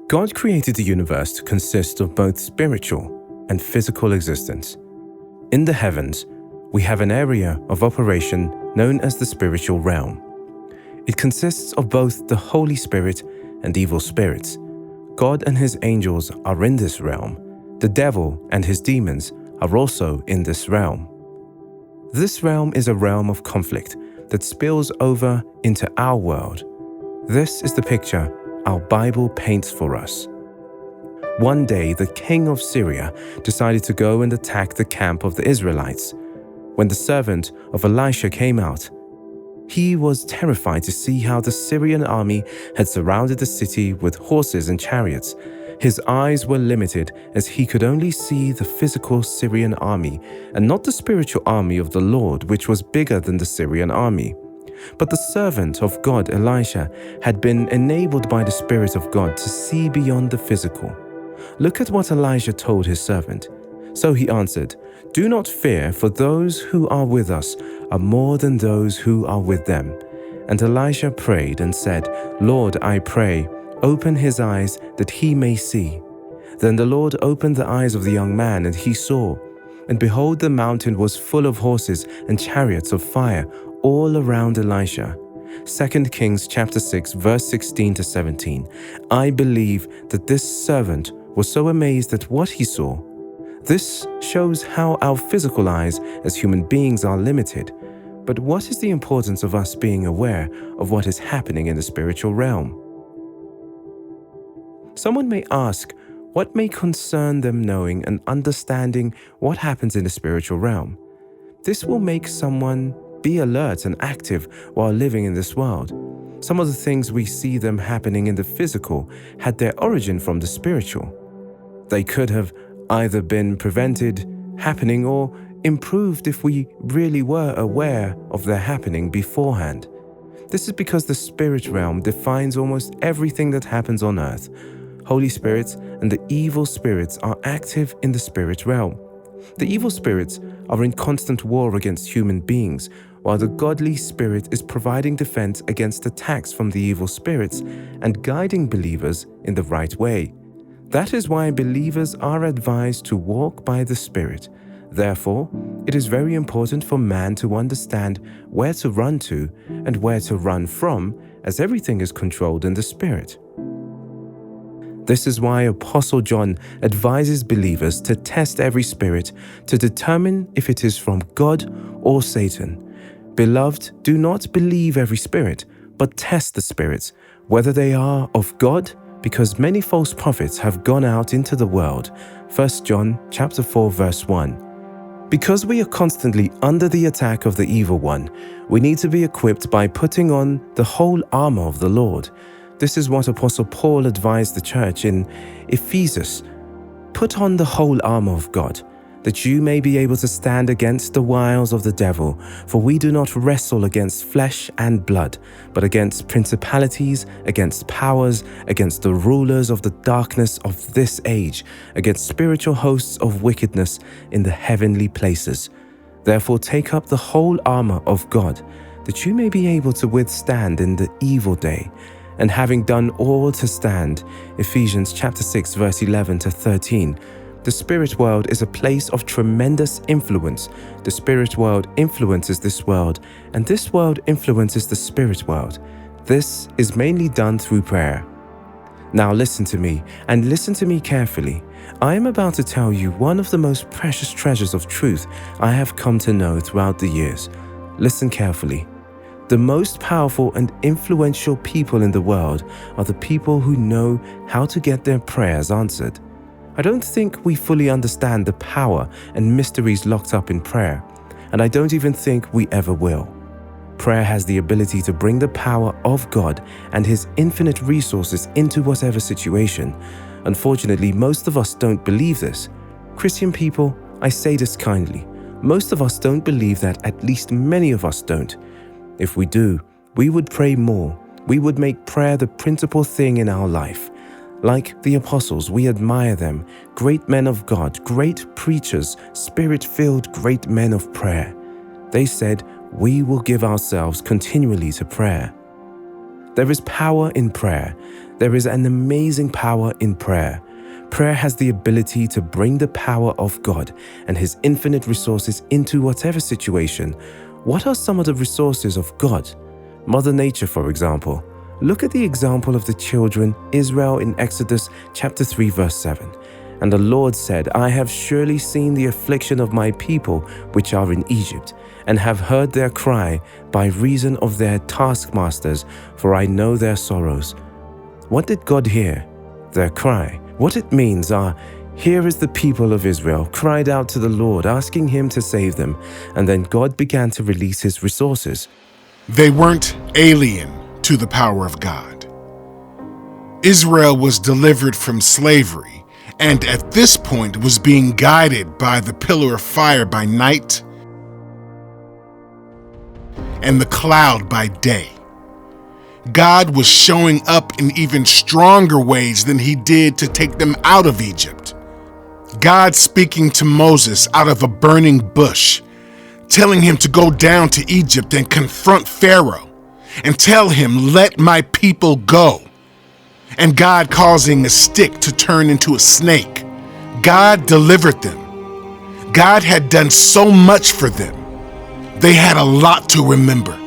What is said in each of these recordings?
God created the universe to consist of both spiritual and physical existence. In the heavens, we have an area of operation known as the spiritual realm. It consists of both the Holy Spirit and evil spirits. God and his angels are in this realm. The devil and his demons are also in this realm. This realm is a realm of conflict that spills over into our world. This is the picture our Bible paints for us. One day, the king of Syria decided to go and attack the camp of the Israelites. When the servant of Elisha came out, he was terrified to see how the Syrian army had surrounded the city with horses and chariots. His eyes were limited as he could only see the physical Syrian army and not the spiritual army of the Lord, which was bigger than the Syrian army. But the servant of God, Elisha, had been enabled by the Spirit of God to see beyond the physical. Look at what Elijah told his servant. So he answered, "Do not fear, for those who are with us are more than those who are with them." And Elisha prayed and said, "Lord, I pray, open his eyes that he may see." Then the Lord opened the eyes of the young man, and he saw. And behold, the mountain was full of horses and chariots of fire all around Elisha. 2 Kings chapter 6, verse 16 to 17. I believe that this servant was so amazed at what he saw. This shows how our physical eyes as human beings are limited. But what is the importance of us being aware of what is happening in the spiritual realm? Someone may ask, what may concern them knowing and understanding what happens in the spiritual realm? This will make someone be alert and active while living in this world. Some of the things we see them happening in the physical had their origin from the spiritual. They could have either been prevented happening or improved if we really were aware of their happening beforehand. This is because the spirit realm defines almost everything that happens on earth. Holy spirits and the evil spirits are active in the spirit realm. The evil spirits are in constant war against human beings, while the godly spirit is providing defense against attacks from the evil spirits and guiding believers in the right way. That is why believers are advised to walk by the Spirit. Therefore, it is very important for man to understand where to run to and where to run from, as everything is controlled in the Spirit. This is why Apostle John advises believers to test every spirit to determine if it is from God or Satan. Beloved, do not believe every spirit, but test the spirits, whether they are of God, because many false prophets have gone out into the world. 1 John chapter 4, verse 1. Because we are constantly under the attack of the evil one, we need to be equipped by putting on the whole armor of the Lord. This is what Apostle Paul advised the church in Ephesus. Put on the whole armor of God, that you may be able to stand against the wiles of the devil. For we do not wrestle against flesh and blood, but against principalities, against powers, against the rulers of the darkness of this age, against spiritual hosts of wickedness in the heavenly places. Therefore take up the whole armor of God, that you may be able to withstand in the evil day. And having done all to stand, Ephesians chapter 6, verse 11 to 13. The spirit world is a place of tremendous influence. The spirit world influences this world, and this world influences the spirit world. This is mainly done through prayer. Now listen to me, and listen to me carefully. I am about to tell you one of the most precious treasures of truth I have come to know throughout the years. Listen carefully. The most powerful and influential people in the world are the people who know how to get their prayers answered. I don't think we fully understand the power and mysteries locked up in prayer, and I don't even think we ever will. Prayer has the ability to bring the power of God and His infinite resources into whatever situation. Unfortunately, most of us don't believe this. Christian people, I say this kindly. Most of us don't believe that, at least many of us don't. If we do, we would pray more. We would make prayer the principal thing in our life. Like the apostles, we admire them, great men of God, great preachers, spirit-filled great men of prayer. They said, we will give ourselves continually to prayer. There is power in prayer. There is an amazing power in prayer. Prayer has the ability to bring the power of God and His infinite resources into whatever situation. What are some of the resources of God? Mother Nature, for example. Look at the example of the children Israel in Exodus chapter 3 verse 7. And the Lord said, I have surely seen the affliction of my people which are in Egypt, and have heard their cry by reason of their taskmasters, for I know their sorrows. What did God hear? Their cry. What it means are, here is the people of Israel cried out to the Lord, asking Him to save them, and then God began to release His resources. They weren't alien to the power of God. Israel was delivered from slavery, and at this point was being guided by the pillar of fire by night and the cloud by day. God was showing up in even stronger ways than He did to take them out of Egypt. God speaking to Moses out of a burning bush, telling him to go down to Egypt and confront Pharaoh and tell him, let my people go. And God causing a stick to turn into a snake. God delivered them. God had done so much for them. They had a lot to remember.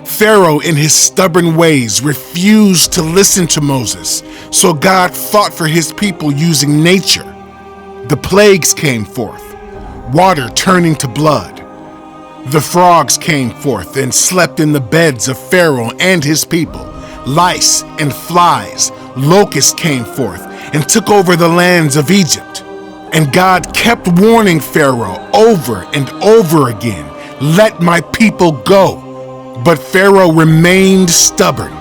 Pharaoh, in his stubborn ways, refused to listen to Moses, so God fought for His people using nature. The plagues came forth, water turning to blood. The frogs came forth and slept in the beds of Pharaoh and his people. Lice and flies, locusts came forth and took over the lands of Egypt. And God kept warning Pharaoh over and over again, let my people go. But Pharaoh remained stubborn,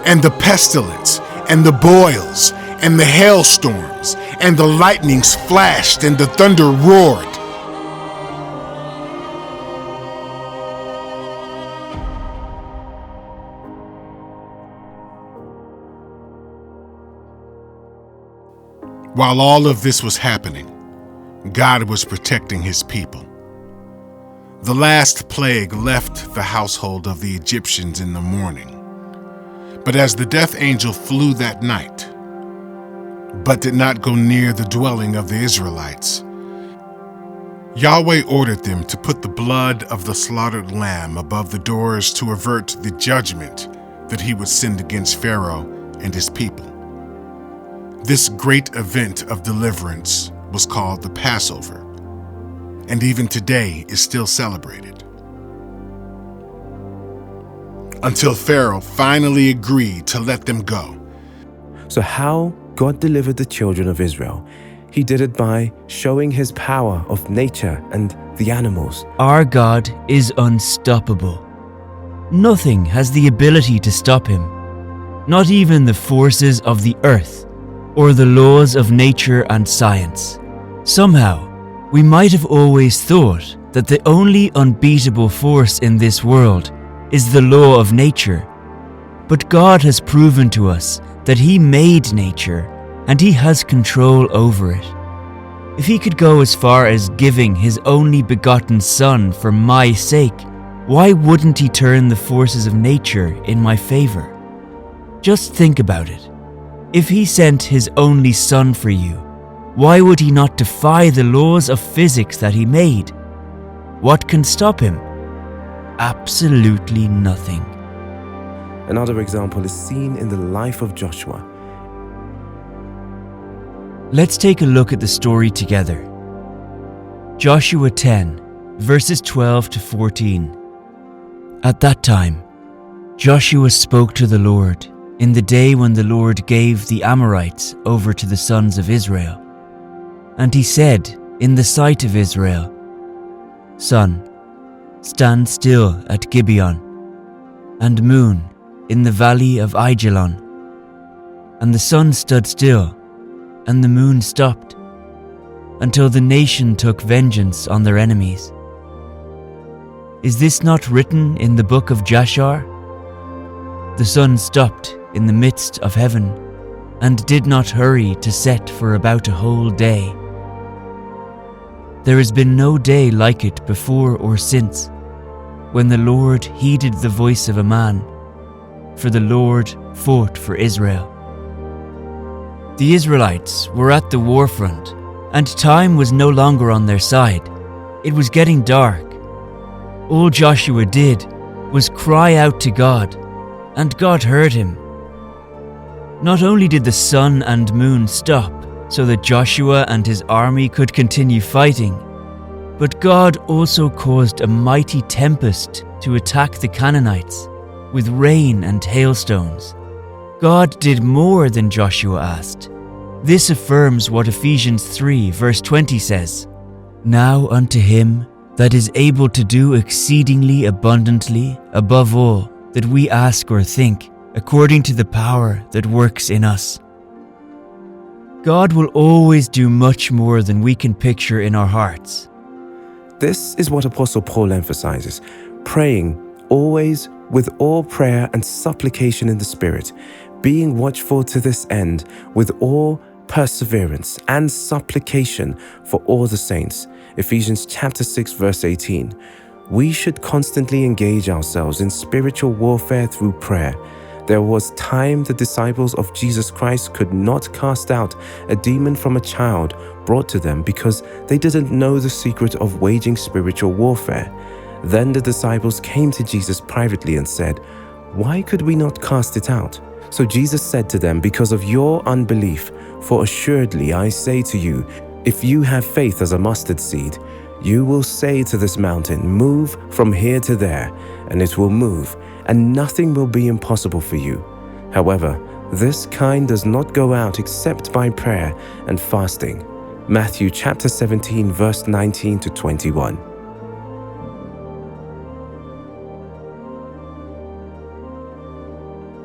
and the pestilence, and the boils, and the hailstorms, and the lightnings flashed, and the thunder roared. While all of this was happening, God was protecting His people. The last plague left the household of the Egyptians in the morning. But as the death angel flew that night, but did not go near the dwelling of the Israelites, Yahweh ordered them to put the blood of the slaughtered lamb above the doors to avert the judgment that He would send against Pharaoh and his people. This great event of deliverance was called the Passover, and even today is still celebrated. Until Pharaoh finally agreed to let them go. So how God delivered the children of Israel? He did it by showing His power of nature and the animals. Our God is unstoppable. Nothing has the ability to stop Him, not even the forces of the earth or the laws of nature and science. Somehow, we might have always thought that the only unbeatable force in this world is the law of nature. But God has proven to us that He made nature and He has control over it. If He could go as far as giving His only begotten Son for my sake, why wouldn't He turn the forces of nature in my favor? Just think about it. If He sent His only Son for you, why would He not defy the laws of physics that He made? What can stop Him? Absolutely nothing. Another example is seen in the life of Joshua. Let's take a look at the story together. Joshua 10, verses 12 to 14. At that time, Joshua spoke to the Lord in the day when the Lord gave the Amorites over to the sons of Israel. And he said in the sight of Israel, Sun, stand still at Gibeon, and moon in the valley of Aijalon. And the sun stood still, and the moon stopped, until the nation took vengeance on their enemies. Is this not written in the book of Jashar? The sun stopped in the midst of heaven, and did not hurry to set for about a whole day. There has been no day like it before or since, when the Lord heeded the voice of a man, for the Lord fought for Israel. The Israelites were at the war front, and time was no longer on their side. It was getting dark. All Joshua did was cry out to God, and God heard him. Not only did the sun and moon stop so that Joshua and his army could continue fighting, but God also caused a mighty tempest to attack the Canaanites with rain and hailstones. God did more than Joshua asked. This affirms what Ephesians 3 verse 20 says, "Now unto him that is able to do exceedingly abundantly above all that we ask or think, according to the power that works in us." God will always do much more than we can picture in our hearts. This is what Apostle Paul emphasizes, praying always with all prayer and supplication in the Spirit, being watchful to this end with all perseverance and supplication for all the saints. Ephesians chapter 6 verse 18. We should constantly engage ourselves in spiritual warfare through prayer. There was time the disciples of Jesus Christ could not cast out a demon from a child brought to them because they didn't know the secret of waging spiritual warfare. Then the disciples came to Jesus privately and said, "Why could we not cast it out?" So Jesus said to them, "Because of your unbelief, for assuredly I say to you, if you have faith as a mustard seed, you will say to this mountain, 'Move from here to there,' and it will move, and nothing will be impossible for you. However, this kind does not go out except by prayer and fasting." Matthew chapter 17 verse 19 to 21.